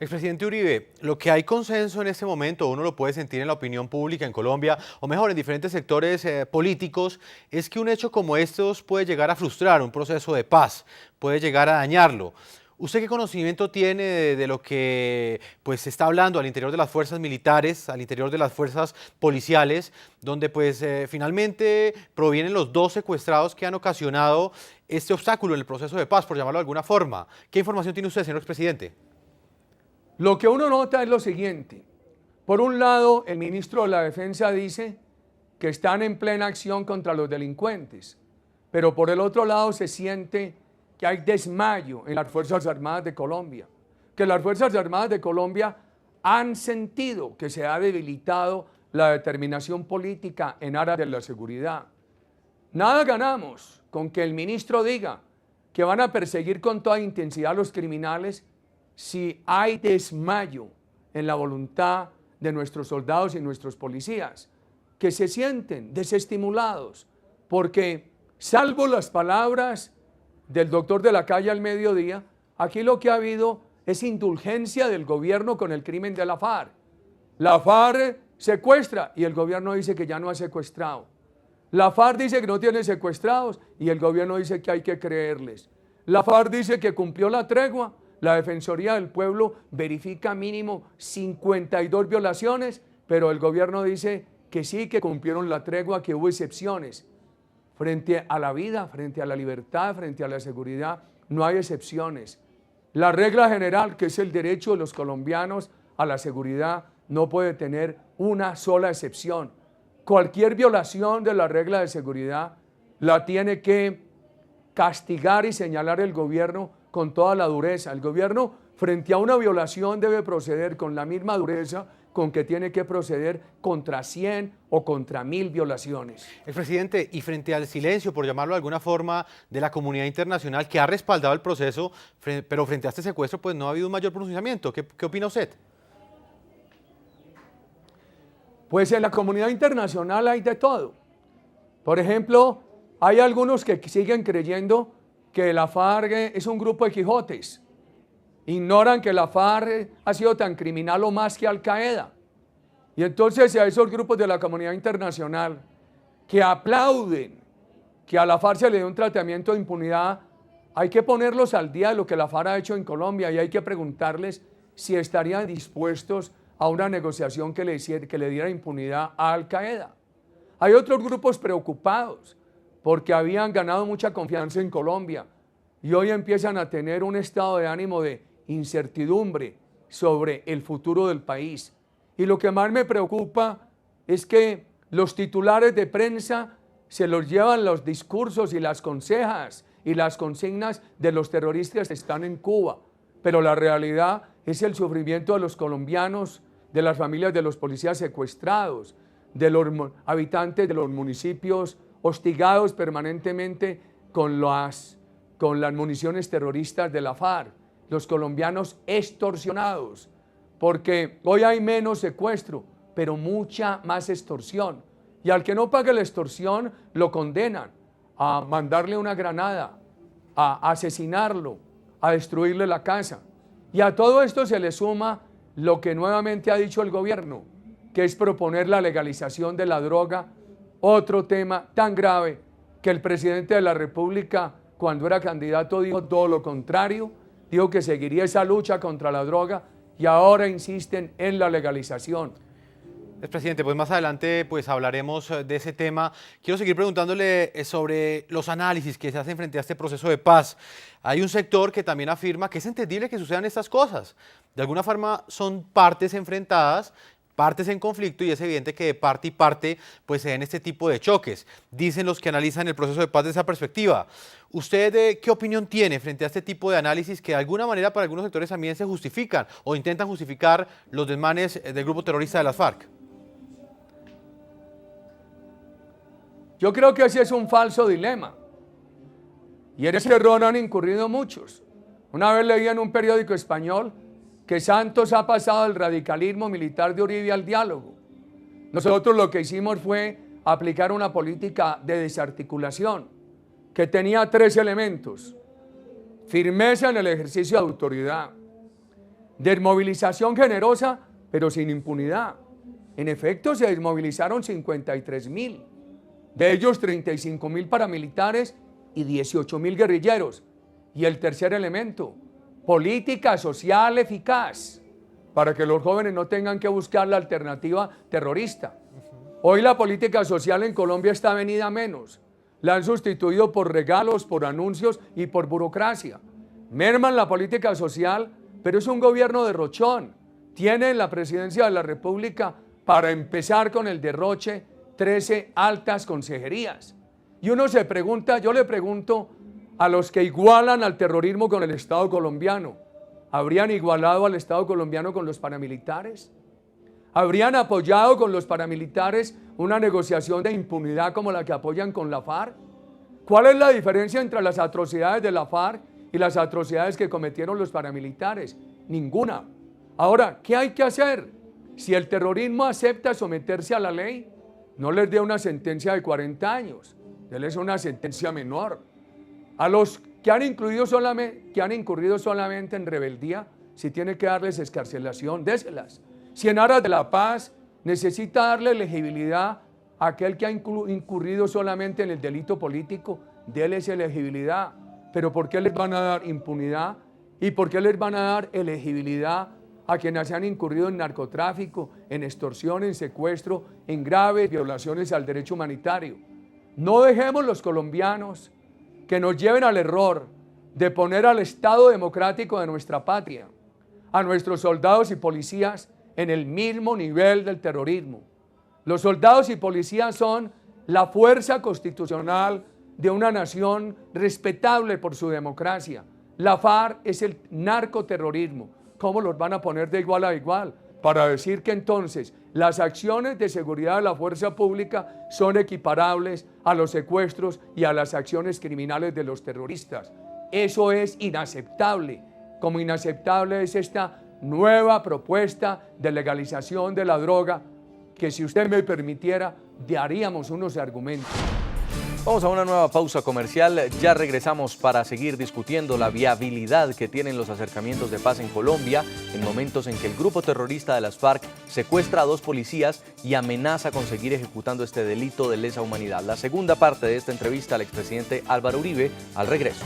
Expresidente Uribe, lo que hay consenso en este momento, uno lo puede sentir en la opinión pública en Colombia, o mejor, en diferentes sectores políticos, es que un hecho como estos puede llegar a frustrar un proceso de paz, puede llegar a dañarlo. ¿Usted qué conocimiento tiene de lo que pues, se está hablando al interior de las fuerzas militares, al interior de las fuerzas policiales, donde pues finalmente provienen los dos secuestrados que han ocasionado este obstáculo en el proceso de paz, por llamarlo de alguna forma? ¿Qué información tiene usted, señor expresidente? Lo que uno nota es lo siguiente. Por un lado, el ministro de la Defensa dice que están en plena acción contra los delincuentes, pero por el otro lado se siente que hay desmayo en las Fuerzas Armadas de Colombia, que las Fuerzas Armadas de Colombia han sentido que se ha debilitado la determinación política en aras de la seguridad. Nada ganamos con que el ministro diga que van a perseguir con toda intensidad a los criminales si hay desmayo en la voluntad de nuestros soldados y nuestros policías, que se sienten desestimulados, porque salvo las palabras del doctor de la calle al mediodía, aquí lo que ha habido es indulgencia del gobierno con el crimen de la FARC. La FARC secuestra y el gobierno dice que ya no ha secuestrado. La FARC dice que no tiene secuestrados y el gobierno dice que hay que creerles. La FARC dice que cumplió la tregua. La Defensoría del Pueblo verifica mínimo 52 violaciones, pero el gobierno dice que sí, que cumplieron la tregua, que hubo excepciones. Frente a la vida, frente a la libertad, frente a la seguridad, no hay excepciones. La regla general, que es el derecho de los colombianos a la seguridad, no puede tener una sola excepción. Cualquier violación de la regla de seguridad la tiene que castigar y señalar el gobierno con toda la dureza. El gobierno, frente a una violación, debe proceder con la misma dureza con que tiene que proceder contra 100 o contra 1000 violaciones. Expresidente, y frente al silencio, por llamarlo de alguna forma, de la comunidad internacional que ha respaldado el proceso, pero frente a este secuestro, pues no ha habido un mayor pronunciamiento. ¿Qué opina usted? Pues en la comunidad internacional hay de todo. Por ejemplo, hay algunos que siguen creyendo que la FARC es un grupo de Quijotes. Ignoran que la FARC ha sido tan criminal o más que Al Qaeda. Y entonces a esos grupos de la comunidad internacional que aplauden que a la FARC se le dé un tratamiento de impunidad, hay que ponerlos al día de lo que la FARC ha hecho en Colombia y hay que preguntarles si estarían dispuestos a una negociación que le diera impunidad a Al Qaeda. Hay otros grupos preocupados porque habían ganado mucha confianza en Colombia y hoy empiezan a tener un estado de ánimo de incertidumbre sobre el futuro del país. Y lo que más me preocupa es que los titulares de prensa se los llevan los discursos y las consejas y las consignas de los terroristas que están en Cuba, pero la realidad es el sufrimiento de los colombianos, de las familias de los policías secuestrados, de los habitantes de los municipios hostigados permanentemente con las municiones terroristas de la FARC, los colombianos extorsionados, porque hoy hay menos secuestro, pero mucha más extorsión. Y al que no pague la extorsión lo condenan a mandarle una granada, a asesinarlo, a destruirle la casa. Y a todo esto se le suma lo que nuevamente ha dicho el gobierno, que es proponer la legalización de la droga, otro tema tan grave que el presidente de la República, cuando era candidato, dijo todo lo contrario, dijo que seguiría esa lucha contra la droga y ahora insisten en la legalización. Expresidente, pues más adelante pues hablaremos de ese tema. Quiero seguir preguntándole sobre los análisis que se hacen frente a este proceso de paz. Hay un sector que también afirma que es entendible que sucedan estas cosas. De alguna forma son partes enfrentadas, partes en conflicto y es evidente que de parte y parte pues se den este tipo de choques. Dicen los que analizan el proceso de paz de esa perspectiva. ¿Usted qué opinión tiene frente a este tipo de análisis que de alguna manera para algunos sectores también se justifican o intentan justificar los desmanes del grupo terrorista de las FARC? Yo creo que ese es un falso dilema y en ese error han incurrido muchos. Una vez leí en un periódico español que Santos ha pasado del radicalismo militar de Uribe al diálogo. Nosotros lo que hicimos fue aplicar una política de desarticulación que tenía 3 elementos: firmeza en el ejercicio de autoridad, Desmovilización generosa, pero sin impunidad. En efecto, se desmovilizaron 53.000, de ellos 35.000 paramilitares y 18.000 guerrilleros. Y el tercer elemento, política social eficaz, para que los jóvenes no tengan que buscar la alternativa terrorista. Hoy la política social en Colombia está venida a menos. La han sustituido por regalos, por anuncios y por burocracia. Merman la política social, pero es un gobierno derrochón. Tiene en la presidencia de la República, para empezar con el derroche, 13 altas consejerías. Y uno se pregunta, yo le pregunto a los que igualan al terrorismo con el Estado colombiano, ¿habrían igualado al Estado colombiano con los paramilitares? ¿Habrían apoyado con los paramilitares una negociación de impunidad como la que apoyan con la FARC? ¿Cuál es la diferencia entre las atrocidades de la FARC y las atrocidades que cometieron los paramilitares? Ninguna. Ahora, ¿qué hay que hacer? Si el terrorismo acepta someterse a la ley, no les dé una sentencia de 40 años, déles una sentencia menor. A los que han incurrido solamente en rebeldía, si tiene que darles excarcelación, déselas. Si en aras de la paz necesita darle elegibilidad a aquel que ha incurrido solamente en el delito político, déles elegibilidad. Pero ¿por qué les van a dar impunidad? ¿Y por qué les van a dar elegibilidad a quienes han incurrido en narcotráfico, en extorsión, en secuestro, en graves violaciones al derecho humanitario? No dejemos los colombianos que nos lleven al error de poner al Estado democrático de nuestra patria, a nuestros soldados y policías, en el mismo nivel del terrorismo. Los soldados y policías son la fuerza constitucional de una nación respetable por su democracia. La FARC es el narcoterrorismo. ¿Cómo los van a poner de igual a igual? Para decir que entonces las acciones de seguridad de la fuerza pública son equiparables a los secuestros y a las acciones criminales de los terroristas. Eso es inaceptable. Como inaceptable es esta nueva propuesta de legalización de la droga, que si usted me permitiera, daríamos unos argumentos. Vamos a una nueva pausa comercial, ya regresamos para seguir discutiendo la viabilidad que tienen los acercamientos de paz en Colombia en momentos en que el grupo terrorista de las FARC secuestra a 2 policías y amenaza con seguir ejecutando este delito de lesa humanidad. La segunda parte de esta entrevista al expresidente Álvaro Uribe al regreso.